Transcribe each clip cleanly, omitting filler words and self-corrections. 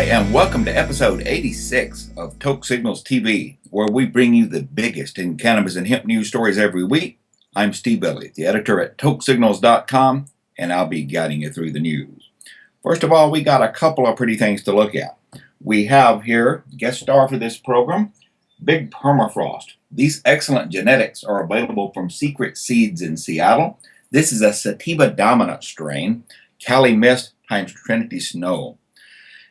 Hi, and welcome to episode 86 of Toke Signals TV, where we bring you the biggest in cannabis and hemp news stories every week. I'm Steve Elliott, the editor at tokesignals.com, and I'll be guiding you through the news. First of all, we got a couple of pretty things to look at. We have here, guest star for this program, Big Permafrost. These excellent genetics are available from Secret Seeds in Seattle. This is a sativa dominant strain, Cali Mist times Trinity Snow.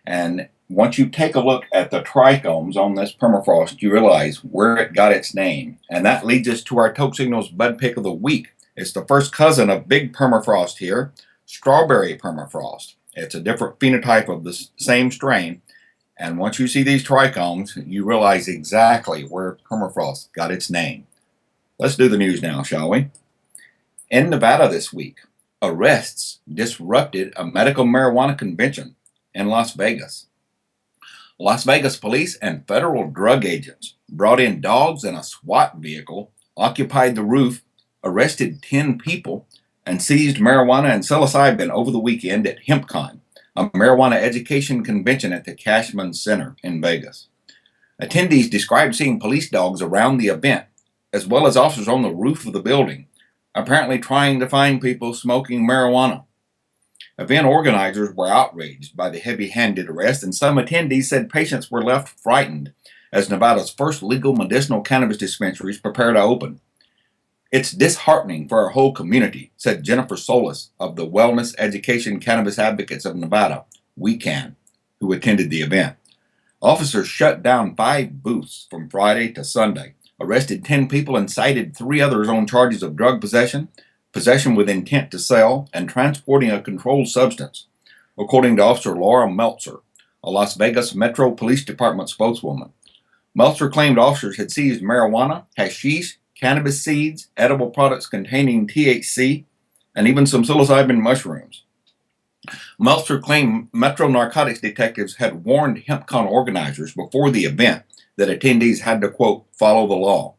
And once you take a look at the trichomes on this permafrost, you realize where it got its name. And that leads us to our Toke Signals Bud Pick of the Week. It's the first cousin of Big Permafrost here, Strawberry Permafrost. It's a different phenotype of the same strain. And once you see these trichomes, you realize exactly where permafrost got its name. Let's do the news now, shall we? In Nevada this week, arrests disrupted a medical marijuana convention in Las Vegas. Las Vegas police and federal drug agents brought in dogs and a SWAT vehicle, occupied the roof, arrested 10 people, and seized marijuana and psilocybin over the weekend at HempCon, a marijuana education convention at the Cashman Center in Vegas. Attendees described seeing police dogs around the event, as well as officers on the roof of the building, apparently trying to find people smoking marijuana. Event organizers were outraged by the heavy-handed arrest, and some attendees said patients were left frightened as Nevada's first legal medicinal cannabis dispensaries prepare to open. It's disheartening for our whole community, said Jennifer Solis of the Wellness Education Cannabis Advocates of Nevada, We Can, who attended the event. Officers shut down 5 booths from Friday to Sunday, arrested 10 people, and cited 3 others on charges of drug possession, possession with intent to sell, and transporting a controlled substance, according to Officer Laura Meltzer, a Las Vegas Metro Police Department spokeswoman. Meltzer claimed officers had seized marijuana, hashish, cannabis seeds, edible products containing THC, and even some psilocybin mushrooms. Meltzer claimed Metro narcotics detectives had warned HempCon organizers before the event that attendees had to, quote, follow the law.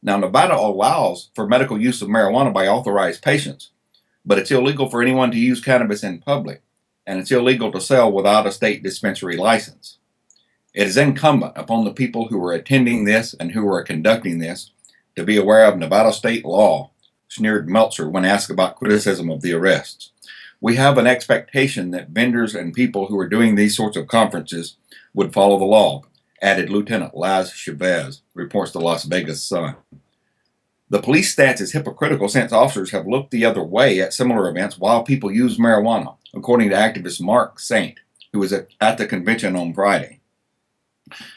Now, Nevada allows for medical use of marijuana by authorized patients, but it's illegal for anyone to use cannabis in public, and it's illegal to sell without a state dispensary license. It is incumbent upon the people who are attending this and who are conducting this to be aware of Nevada state law, sneered Meltzer when asked about criticism of the arrests. We have an expectation that vendors and people who are doing these sorts of conferences would follow the law, added Lieutenant Laz Chavez, reports the Las Vegas Sun. The police stance is hypocritical since officers have looked the other way at similar events while people use marijuana, according to activist Mark Saint, who was at the convention on Friday.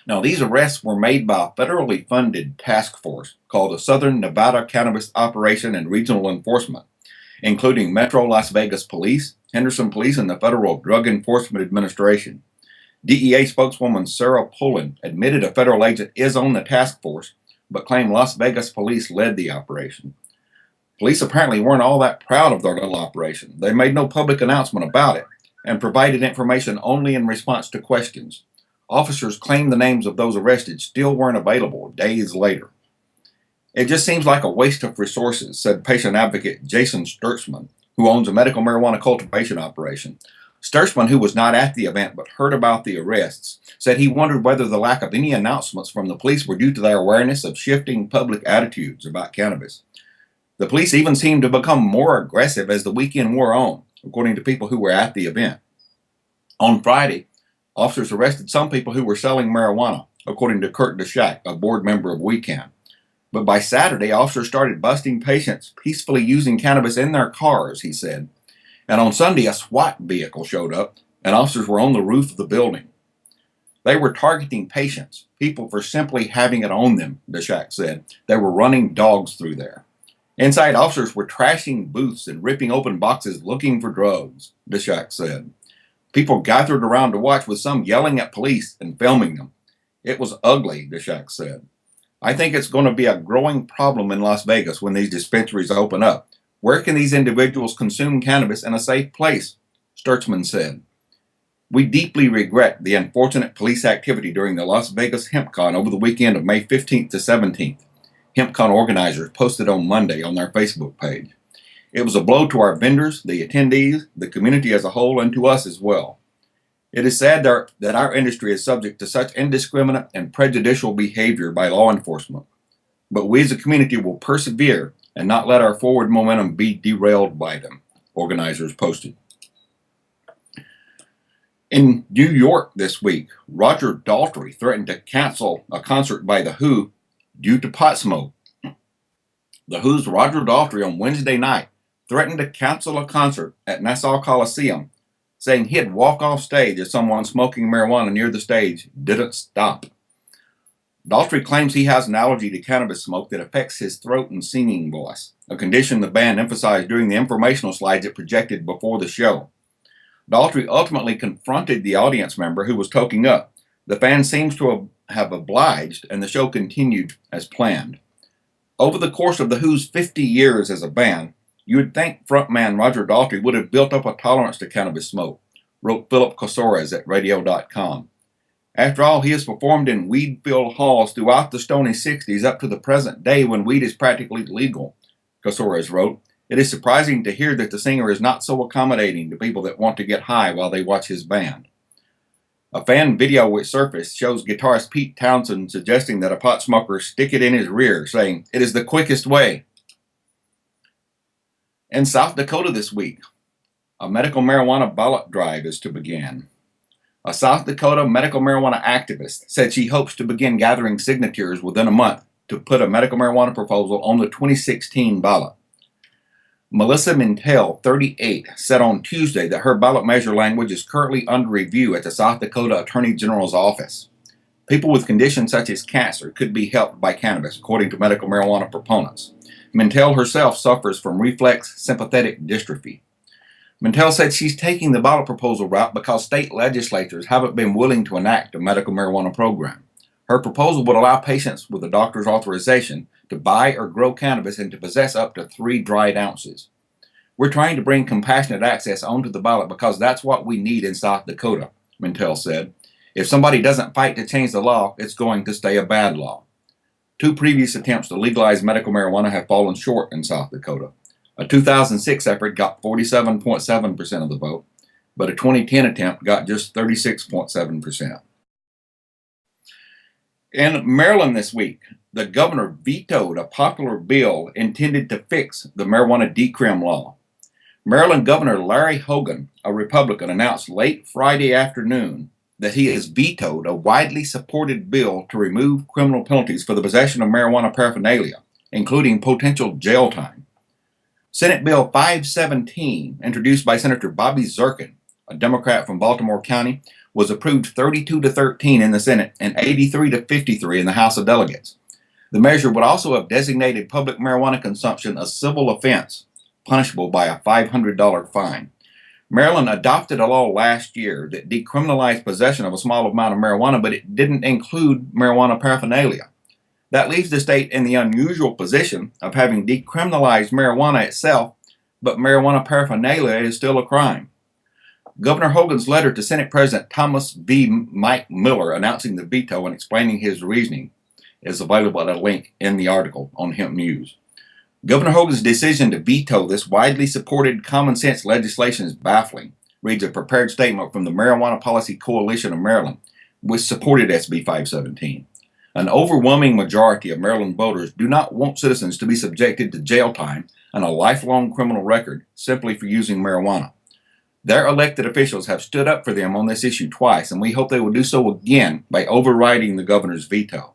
Now, these arrests were made by a federally funded task force called the Southern Nevada Cannabis Operation and Regional Enforcement, including Metro Las Vegas Police, Henderson Police, and the Federal Drug Enforcement Administration. DEA spokeswoman Sarah Pullen admitted a federal agent is on the task force, but claimed Las Vegas police led the operation. Police apparently weren't all that proud of their little operation. They made no public announcement about it and provided information only in response to questions. Officers claimed the names of those arrested still weren't available days later. It just seems like a waste of resources, said patient advocate Jason Sturtzman, who owns a medical marijuana cultivation operation. Sturtzman, who was not at the event but heard about the arrests, said he wondered whether the lack of any announcements from the police were due to their awareness of shifting public attitudes about cannabis. The police even seemed to become more aggressive as the weekend wore on, according to people who were at the event. On Friday, officers arrested some people who were selling marijuana, according to Kurt DeShack, a board member of We Can. But by Saturday, officers started busting patients peacefully using cannabis in their cars, he said. And on Sunday, a SWAT vehicle showed up, and officers were on the roof of the building. They were targeting patients, people for simply having it on them, DeShack said. They were running dogs through there. Inside, officers were trashing booths and ripping open boxes looking for drugs, DeShack said. People gathered around to watch, with some yelling at police and filming them. It was ugly, DeShack said. I think it's going to be a growing problem in Las Vegas when these dispensaries open up. Where can these individuals consume cannabis in a safe place? Sturtzman said. We deeply regret the unfortunate police activity during the Las Vegas HempCon over the weekend of May 15th to 17th. HempCon organizers posted on Monday on their Facebook page. It was a blow to our vendors, the attendees, the community as a whole, and to us as well. It is sad that our industry is subject to such indiscriminate and prejudicial behavior by law enforcement, but we as a community will persevere and not let our forward momentum be derailed by them, organizers posted. In New York this week, Roger Daltrey threatened to cancel a concert by The Who due to pot smoke. The Who's Roger Daltrey on Wednesday night threatened to cancel a concert at Nassau Coliseum, saying he'd walk off stage if someone smoking marijuana near the stage didn't stop. Daltrey claims he has an allergy to cannabis smoke that affects his throat and singing voice, a condition the band emphasized during the informational slides it projected before the show. Daltrey ultimately confronted the audience member who was toking up. The fan seems to have obliged, and the show continued as planned. Over the course of The Who's 50 years as a band, you would think frontman Roger Daltrey would have built up a tolerance to cannabis smoke, wrote Philip Cosores at radio.com. After all, he has performed in weed-filled halls throughout the Stony 60s up to the present day when weed is practically legal, Cosores wrote. It is surprising to hear that the singer is not so accommodating to people that want to get high while they watch his band. A fan video which surfaced shows guitarist Pete Townsend suggesting that a pot smoker stick it in his rear, saying, "It is the quickest way." In South Dakota this week, a medical marijuana ballot drive is to begin. A South Dakota medical marijuana activist said she hopes to begin gathering signatures within a month to put a medical marijuana proposal on the 2016 ballot. Melissa Mintel, 38, said on Tuesday that her ballot measure language is currently under review at the South Dakota Attorney General's office. People with conditions such as cancer could be helped by cannabis, according to medical marijuana proponents. Mintel herself suffers from reflex sympathetic dystrophy. Mintel said she's taking the ballot proposal route because state legislatures haven't been willing to enact a medical marijuana program. Her proposal would allow patients with a doctor's authorization to buy or grow cannabis and to possess up to 3 dried ounces. We're trying to bring compassionate access onto the ballot because that's what we need in South Dakota, Mintel said. If somebody doesn't fight to change the law, it's going to stay a bad law. 2 previous attempts to legalize medical marijuana have fallen short in South Dakota. A 2006 effort got 47.7% of the vote, but a 2010 attempt got just 36.7%. In Maryland this week, the governor vetoed a popular bill intended to fix the marijuana decrim law. Maryland Governor Larry Hogan, a Republican, announced late Friday afternoon that he has vetoed a widely supported bill to remove criminal penalties for the possession of marijuana paraphernalia, including potential jail time. Senate Bill 517, introduced by Senator Bobby Zirkin, a Democrat from Baltimore County, was approved 32-13 in the Senate and 83-53 in the House of Delegates. The measure would also have designated public marijuana consumption a civil offense, punishable by a $500 fine. Maryland adopted a law last year that decriminalized possession of a small amount of marijuana, but it didn't include marijuana paraphernalia. That leaves the state in the unusual position of having decriminalized marijuana itself, but marijuana paraphernalia is still a crime. Governor Hogan's letter to Senate President Thomas B. Mike Miller announcing the veto and explaining his reasoning is available at a link in the article on Hemp News. Governor Hogan's decision to veto this widely supported common sense legislation is baffling, reads a prepared statement from the Marijuana Policy Coalition of Maryland, which supported SB 517. An overwhelming majority of Maryland voters do not want citizens to be subjected to jail time and a lifelong criminal record simply for using marijuana. Their elected officials have stood up for them on this issue twice, and we hope they will do so again by overriding the governor's veto.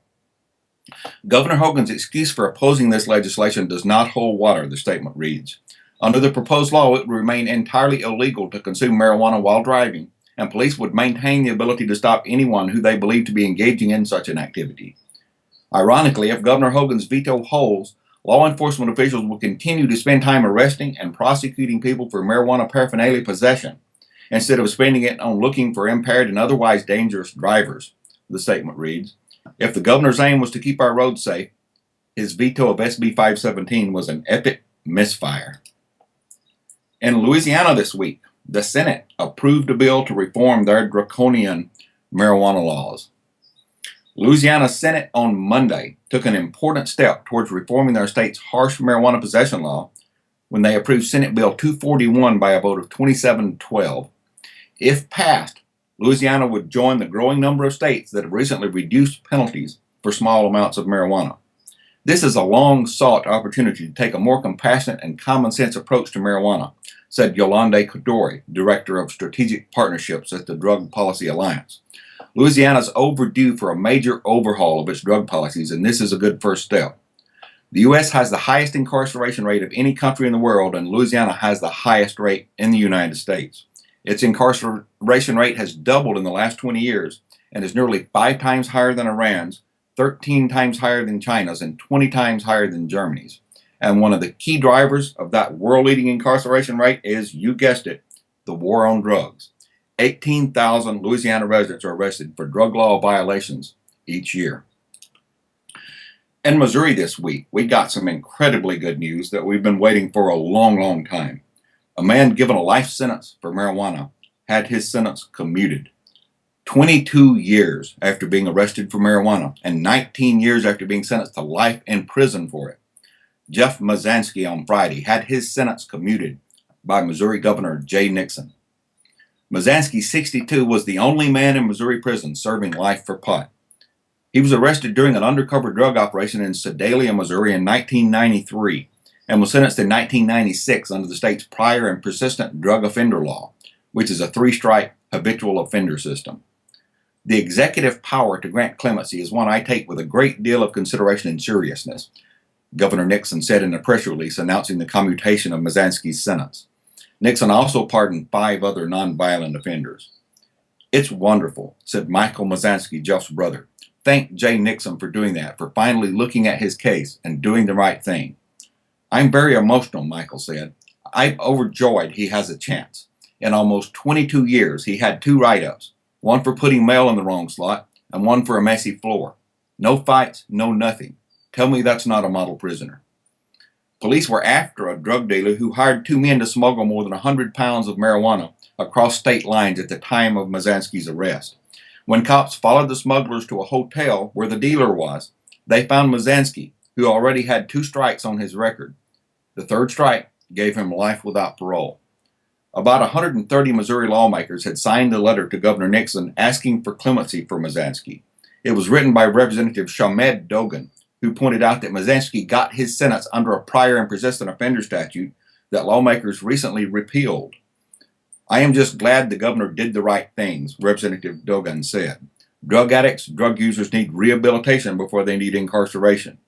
Governor Hogan's excuse for opposing this legislation does not hold water, the statement reads. Under the proposed law, it would remain entirely illegal to consume marijuana while driving, and police would maintain the ability to stop anyone who they believe to be engaging in such an activity. Ironically, if Governor Hogan's veto holds, law enforcement officials will continue to spend time arresting and prosecuting people for marijuana paraphernalia possession, instead of spending it on looking for impaired and otherwise dangerous drivers, the statement reads. If the governor's aim was to keep our roads safe, his veto of SB 517 was an epic misfire. In Louisiana this week, the Senate approved a bill to reform their draconian marijuana laws. Louisiana Senate on Monday took an important step towards reforming their state's harsh marijuana possession law when they approved Senate Bill 241 by a vote of 27-12. If passed, Louisiana would join the growing number of states that have recently reduced penalties for small amounts of marijuana. This is a long-sought opportunity to take a more compassionate and common-sense approach to marijuana, said Yolande Kadori, Director of Strategic Partnerships at the Drug Policy Alliance. Louisiana is overdue for a major overhaul of its drug policies, and this is a good first step. The U.S. has the highest incarceration rate of any country in the world, and Louisiana has the highest rate in the United States. Its incarceration rate has doubled in the last 20 years and is nearly 5 times higher than Iran's, 13 times higher than China's, and 20 times higher than Germany's. And one of the key drivers of that world-leading incarceration rate is, you guessed it, the war on drugs. 18,000 Louisiana residents are arrested for drug law violations each year. In Missouri this week, we got some incredibly good news that we've been waiting for a long, long time. A man given a life sentence for marijuana had his sentence commuted. 22 years after being arrested for marijuana and 19 years after being sentenced to life in prison for it. Jeff Mazansky on Friday had his sentence commuted by Missouri Governor Jay Nixon. Mazansky, 62, was the only man in Missouri prison serving life for pot. He was arrested during an undercover drug operation in Sedalia, Missouri in 1993 and was sentenced in 1996 under the state's prior and persistent drug offender law, which is a 3-strike habitual offender system. The executive power to grant clemency is one I take with a great deal of consideration and seriousness, Governor Nixon said in a press release announcing the commutation of Mazansky's sentence. Nixon also pardoned 5 other nonviolent offenders. "It's wonderful," said Michael Mazansky, Jeff's brother. "Thank Jay Nixon for doing that, for finally looking at his case and doing the right thing." "I'm very emotional," Michael said. "I'm overjoyed he has a chance. In almost 22 years, he had 2 write-ups, one for putting mail in the wrong slot and one for a messy floor. No fights, no nothing. Tell me that's not a model prisoner." Police were after a drug dealer who hired 2 men to smuggle more than 100 pounds of marijuana across state lines at the time of Mazansky's arrest. When cops followed the smugglers to a hotel where the dealer was, they found Mazansky, who already had 2 strikes on his record. The 3rd strike gave him life without parole. About 130 Missouri lawmakers had signed a letter to Governor Nixon asking for clemency for Mazansky. It was written by Representative Shamed Dogan, who pointed out that Mazansky got his sentence under a prior and persistent offender statute that lawmakers recently repealed. "I am just glad the governor did the right things," Representative Dogan said. "Drug addicts, drug users need rehabilitation before they need incarceration."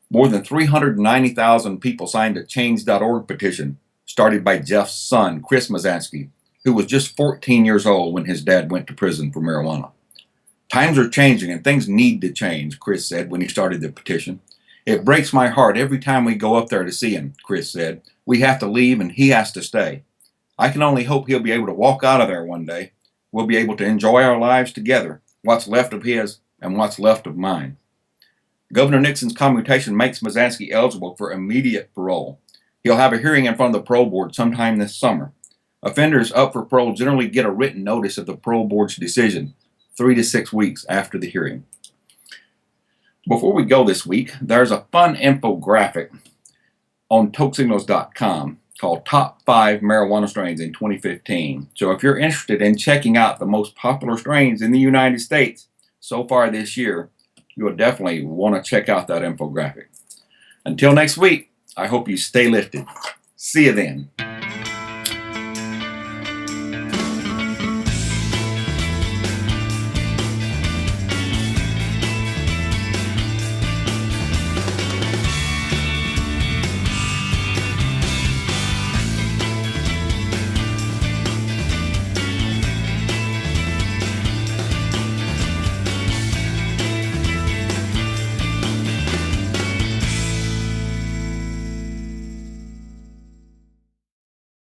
More than 390,000 people signed a Change.org petition started by Jeff's son, Chris Mazansky, who was just 14 years old when his dad went to prison for marijuana. "Times are changing and things need to change," Chris said when he started the petition. "It breaks my heart every time we go up there to see him," Chris said. "We have to leave and he has to stay. I can only hope he'll be able to walk out of there one day. We'll be able to enjoy our lives together, what's left of his and what's left of mine." Governor Nixon's commutation makes Mazansky eligible for immediate parole. He'll have a hearing in front of the parole board sometime this summer. Offenders up for parole generally get a written notice of the parole board's decision 3 to 6 weeks after the hearing. Before we go this week, there's a fun infographic on tokesignals.com called Top 5 Marijuana Strains in 2015. So if you're interested in checking out the most popular strains in the United States so far this year, you'll definitely want to check out that infographic. Until next week, I hope you stay lifted. See you then.